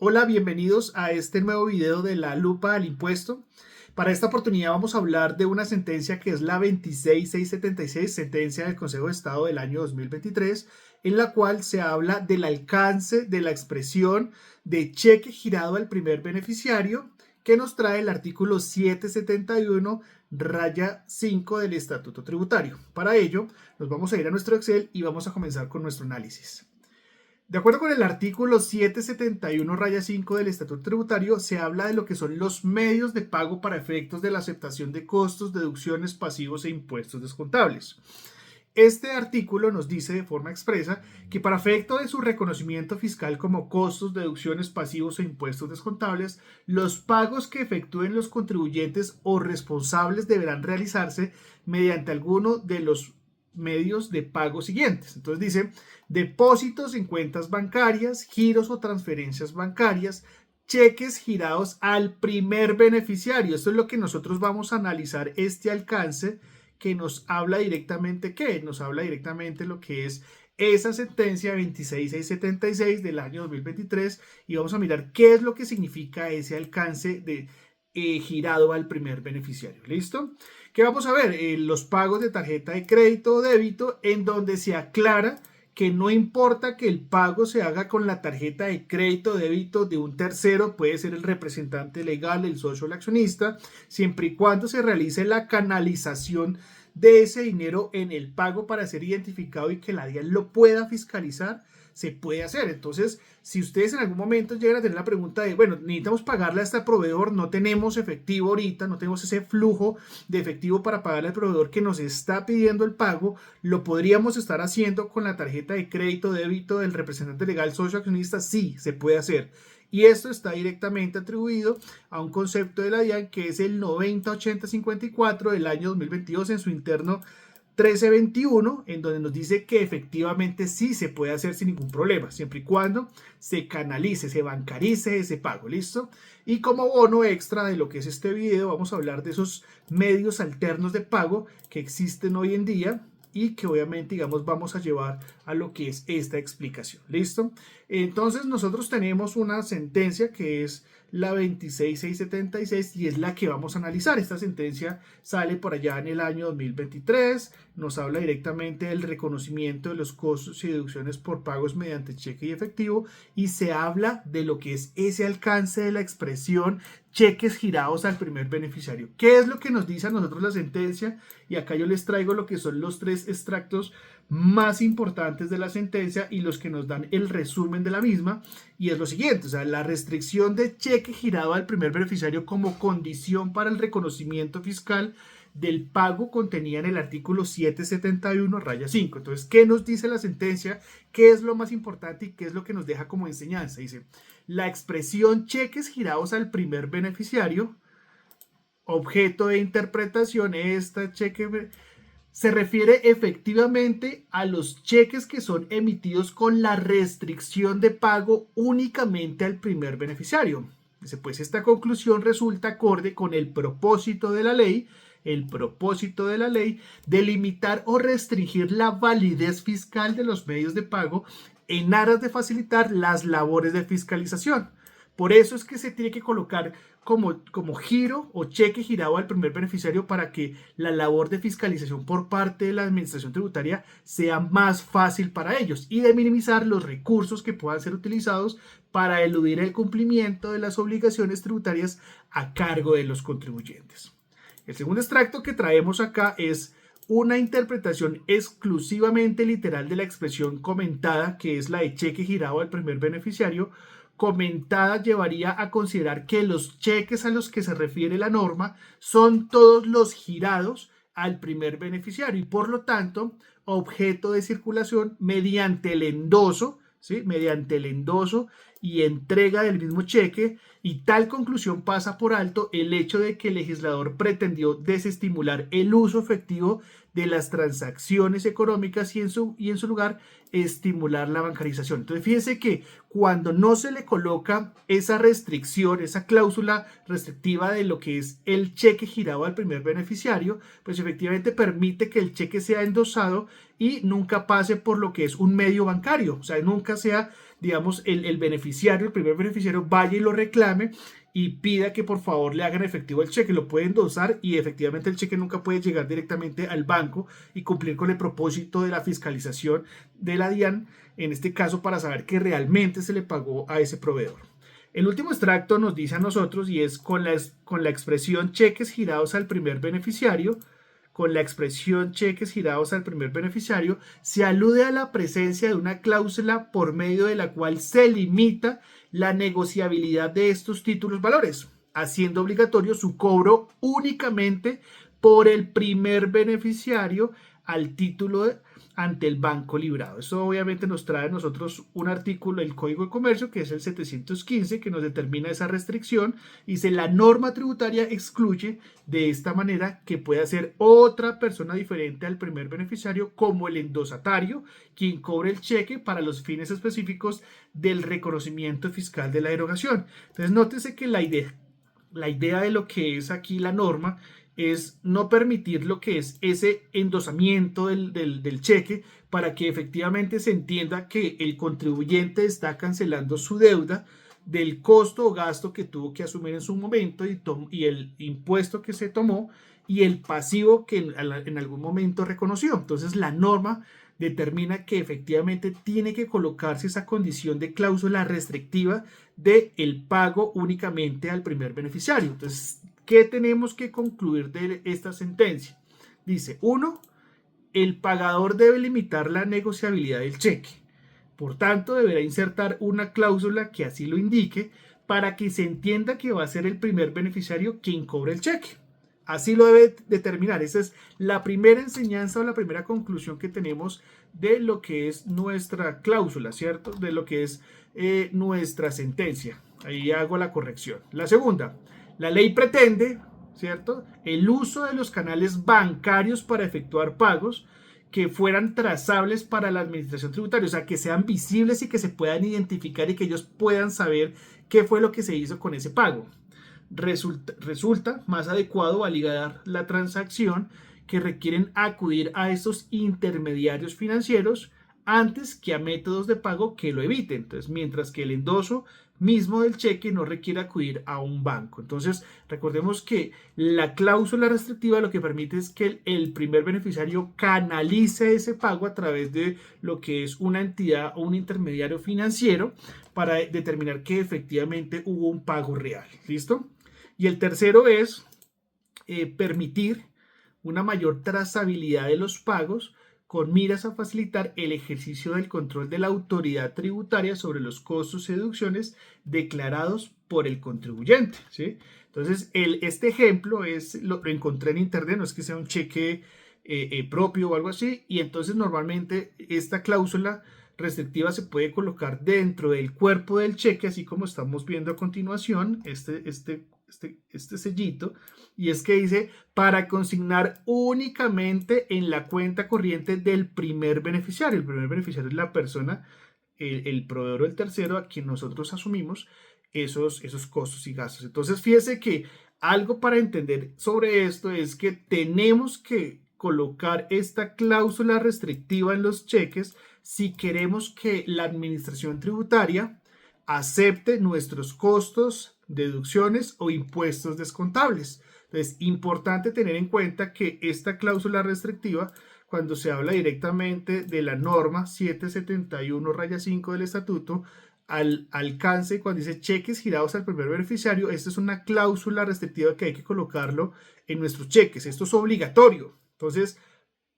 Hola, bienvenidos a este nuevo video de la lupa al impuesto. Para esta oportunidad vamos a hablar de una sentencia que es la 26676, sentencia del Consejo de Estado del año 2023, en la cual se habla del alcance de la expresión de cheque girado al primer beneficiario que nos trae el artículo 771 raya 5 del Estatuto Tributario. Para ello nos vamos a ir a nuestro Excel y vamos a comenzar con nuestro análisis. De acuerdo con el artículo 771 raya 5 del Estatuto Tributario, se habla de lo que son los medios de pago para efectos de la aceptación de costos, deducciones, pasivos e impuestos descontables. Este artículo nos dice de forma expresa que para efecto de su reconocimiento fiscal como costos, deducciones, pasivos e impuestos descontables, los pagos que efectúen los contribuyentes o responsables deberán realizarse mediante alguno de los medios de pago siguientes. Entonces dice, depósitos en cuentas bancarias, giros o transferencias bancarias, cheques girados al primer beneficiario. Esto es lo que nosotros vamos a analizar, este alcance que nos habla directamente, ¿qué? Nos habla directamente lo que es esa sentencia 26676 del año 2023 y vamos a mirar qué es lo que significa ese alcance de girado al primer beneficiario. ¿Listo? ¿Qué vamos a ver? Los pagos de tarjeta de crédito o débito, en donde se aclara que no importa que el pago se haga con la tarjeta de crédito o débito de un tercero, puede ser el representante legal, el socio o el accionista, siempre y cuando se realice la canalización de ese dinero en el pago para ser identificado y que la DIAN lo pueda fiscalizar, se puede hacer. Entonces, si ustedes en algún momento llegan a tener la pregunta de, bueno, necesitamos pagarle a este proveedor, no tenemos efectivo ahorita, no tenemos ese flujo de efectivo para pagarle al proveedor que nos está pidiendo el pago, lo podríamos estar haciendo con la tarjeta de crédito, débito del representante legal, socio accionista, sí, se puede hacer. Y esto está directamente atribuido a un concepto de la DIAN que es el 908054 del año 2022 en su interno 1321, en donde nos dice que efectivamente sí se puede hacer sin ningún problema, siempre y cuando se canalice, se bancarice ese pago, ¿listo? Y como bono extra de lo que es este video, vamos a hablar de esos medios alternos de pago que existen hoy en día y que obviamente, digamos, vamos a llevar a lo que es esta explicación, ¿listo? Entonces nosotros tenemos una sentencia que es la 26676 y es la que vamos a analizar. Esta sentencia sale por allá en el año 2023, nos habla directamente del reconocimiento de los costos y deducciones por pagos mediante cheque y efectivo y se habla de lo que es ese alcance de la expresión cheques girados al primer beneficiario. ¿Qué es lo que nos dice a nosotros la sentencia? Y acá yo les traigo lo que son los tres extractos más importantes de la sentencia y los que nos dan el resumen de la misma, y es lo siguiente, o sea, la restricción de cheque girado al primer beneficiario como condición para el reconocimiento fiscal del pago contenida en el artículo 771 raya 5. Entonces, ¿qué nos dice la sentencia? ¿Qué es lo más importante y qué es lo que nos deja como enseñanza? Dice, la expresión cheques girados al primer beneficiario, objeto de interpretación, esta cheque se refiere efectivamente a los cheques que son emitidos con la restricción de pago únicamente al primer beneficiario. Dice, pues esta conclusión resulta acorde con el propósito de la ley, de limitar o restringir la validez fiscal de los medios de pago en aras de facilitar las labores de fiscalización. Por eso es que se tiene que colocar como giro o cheque girado al primer beneficiario para que la labor de fiscalización por parte de la administración tributaria sea más fácil para ellos y de minimizar los recursos que puedan ser utilizados para eludir el cumplimiento de las obligaciones tributarias a cargo de los contribuyentes. El segundo extracto que traemos acá es una interpretación exclusivamente literal de la expresión comentada, que es la de cheque girado al primer beneficiario. Comentada llevaría a considerar que los cheques a los que se refiere la norma son todos los girados al primer beneficiario y por lo tanto objeto de circulación mediante el endoso, ¿sí? Mediante el endoso y entrega del mismo cheque, y tal conclusión pasa por alto el hecho de que el legislador pretendió desestimular el uso efectivo de las transacciones económicas y en su lugar estimular la bancarización. Entonces fíjense que cuando no se le coloca esa restricción, esa cláusula restrictiva de lo que es el cheque girado al primer beneficiario, pues efectivamente permite que el cheque sea endosado y nunca pase por lo que es un medio bancario, o sea, nunca sea digamos, el beneficiario, el primer beneficiario, vaya y lo reclame y pida que por favor le hagan efectivo el cheque. Lo pueden endosar y efectivamente el cheque nunca puede llegar directamente al banco y cumplir con el propósito de la fiscalización de la DIAN, en este caso para saber que realmente se le pagó a ese proveedor. El último extracto nos dice a nosotros, y es con la expresión cheques girados al primer beneficiario, con la expresión cheques girados al primer beneficiario, se alude a la presencia de una cláusula por medio de la cual se limita la negociabilidad de estos títulos valores, haciendo obligatorio su cobro únicamente por el primer beneficiario al título ante el banco librado. Eso obviamente nos trae a nosotros un artículo del Código de Comercio, que es el 715, que nos determina esa restricción. Dice: la norma tributaria excluye de esta manera que pueda ser otra persona diferente al primer beneficiario, como el endosatario, quien cobre el cheque para los fines específicos del reconocimiento fiscal de la erogación. Entonces, nótese que la idea de lo que es aquí la norma es no permitir lo que es ese endosamiento del cheque, para que efectivamente se entienda que el contribuyente está cancelando su deuda del costo o gasto que tuvo que asumir en su momento y el impuesto que se tomó y el pasivo que en algún momento reconoció. Entonces la norma determina que efectivamente tiene que colocarse esa condición de cláusula restrictiva de el pago únicamente al primer beneficiario. Entonces, ¿qué tenemos que concluir de esta sentencia? Dice: 1. El pagador debe limitar la negociabilidad del cheque. Por tanto, deberá insertar una cláusula que así lo indique, para que se entienda que va a ser el primer beneficiario quien cobre el cheque. Así lo debe determinar. Esa es la primera enseñanza o la primera conclusión que tenemos de lo que es nuestra cláusula, ¿cierto? De lo que es nuestra sentencia. Ahí hago la corrección. La segunda: la ley pretende, ¿cierto?, el uso de los canales bancarios para efectuar pagos que fueran trazables para la administración tributaria, o sea, que sean visibles y que se puedan identificar y que ellos puedan saber qué fue lo que se hizo con ese pago. Resulta más adecuado validar la transacción que requieren acudir a estos intermediarios financieros antes que a métodos de pago que lo eviten. Entonces, mientras que el endoso mismo del cheque no requiere acudir a un banco. Entonces, recordemos que la cláusula restrictiva lo que permite es que el primer beneficiario canalice ese pago a través de lo que es una entidad o un intermediario financiero, para determinar que efectivamente hubo un pago real. ¿Listo? Y el tercero es permitir una mayor trazabilidad de los pagos, con miras a facilitar el ejercicio del control de la autoridad tributaria sobre los costos y deducciones declarados por el contribuyente, ¿sí? Entonces, este ejemplo lo encontré en internet, no es que sea un cheque propio o algo así, y entonces normalmente esta cláusula restrictiva se puede colocar dentro del cuerpo del cheque, así como estamos viendo a continuación, este sellito, y es que dice: para consignar únicamente en la cuenta corriente del primer beneficiario. El primer beneficiario es la persona, el proveedor o el tercero a quien nosotros asumimos esos costos y gastos. Entonces, fíjese que algo para entender sobre esto es que tenemos que colocar esta cláusula restrictiva en los cheques si queremos que la administración tributaria acepte nuestros costos, deducciones o impuestos descontables. Entonces, importante tener en cuenta que esta cláusula restrictiva, cuando se habla directamente de la norma 771-5 del estatuto, al alcance, cuando dice cheques girados al primer beneficiario, esta es una cláusula restrictiva que hay que colocarlo en nuestros cheques. Esto es obligatorio. Entonces,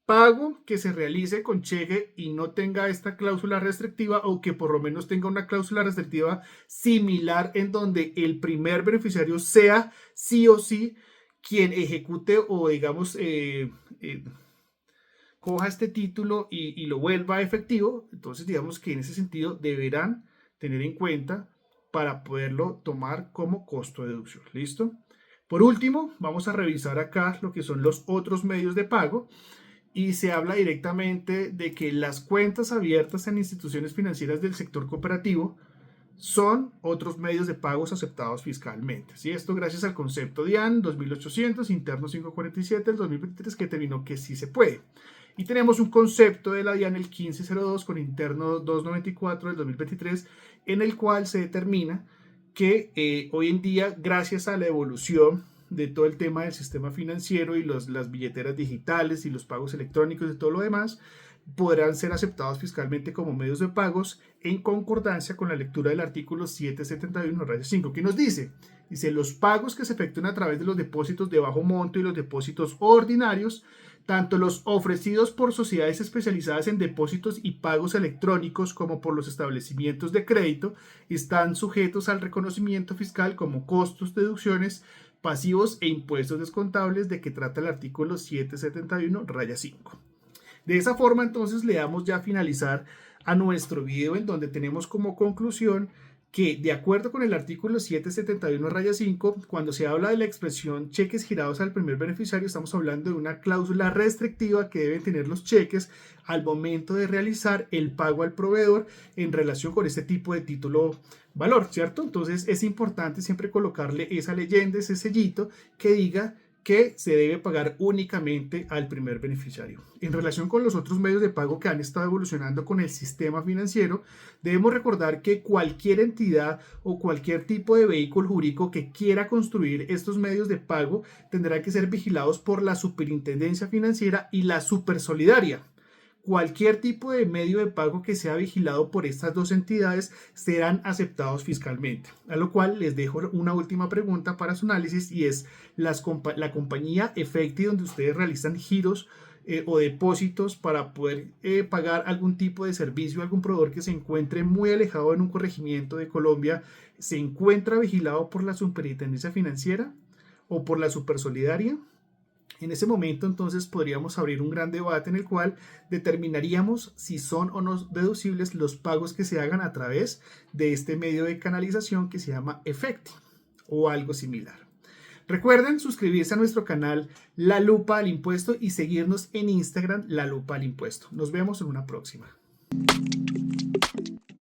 pago que se realice con cheque y no tenga esta cláusula restrictiva, o que por lo menos tenga una cláusula restrictiva similar en donde el primer beneficiario sea sí o sí quien ejecute o digamos coja este título y lo vuelva efectivo. Entonces, digamos que en ese sentido deberán tener en cuenta para poderlo tomar como costo de deducción. ¿Listo? Por último, vamos a revisar acá lo que son los otros medios de pago. Y se habla directamente de que las cuentas abiertas en instituciones financieras del sector cooperativo son otros medios de pagos aceptados fiscalmente. ¿Sí? Esto gracias al concepto DIAN 2800, interno 547 del 2023, que determinó que sí se puede. Y tenemos un concepto de la DIAN, el 1502 con interno 294 del 2023, en el cual se determina que hoy en día, gracias a la evolución de todo el tema del sistema financiero y las billeteras digitales y los pagos electrónicos y todo lo demás, podrán ser aceptados fiscalmente como medios de pagos en concordancia con la lectura del artículo 771-5, que nos dice, los pagos que se efectúen a través de los depósitos de bajo monto y los depósitos ordinarios, tanto los ofrecidos por sociedades especializadas en depósitos y pagos electrónicos como por los establecimientos de crédito, están sujetos al reconocimiento fiscal como costos, deducciones, pasivos e impuestos descontables de que trata el artículo 771-5. De esa forma, entonces, le damos ya a finalizar a nuestro video, en donde tenemos como conclusión que, de acuerdo con el artículo 771-5, cuando se habla de la expresión cheques girados al primer beneficiario, estamos hablando de una cláusula restrictiva que deben tener los cheques al momento de realizar el pago al proveedor en relación con este tipo de título valor, ¿cierto? Entonces es importante siempre colocarle esa leyenda, ese sellito que diga que se debe pagar únicamente al primer beneficiario. En relación con los otros medios de pago que han estado evolucionando con el sistema financiero, debemos recordar que cualquier entidad o cualquier tipo de vehículo jurídico que quiera construir estos medios de pago tendrá que ser vigilados por la Superintendencia Financiera y la Supersolidaria. Cualquier tipo de medio de pago que sea vigilado por estas dos entidades serán aceptados fiscalmente. A lo cual les dejo una última pregunta para su análisis, y es la compañía Efecti, donde ustedes realizan giros o depósitos para poder pagar algún tipo de servicio a algún proveedor que se encuentre muy alejado en un corregimiento de Colombia, ¿se encuentra vigilado por la Superintendencia Financiera o por la Supersolidaria? En ese momento, entonces, podríamos abrir un gran debate en el cual determinaríamos si son o no deducibles los pagos que se hagan a través de este medio de canalización que se llama Efecti o algo similar. Recuerden suscribirse a nuestro canal La Lupa al Impuesto y seguirnos en Instagram La Lupa al Impuesto. Nos vemos en una próxima.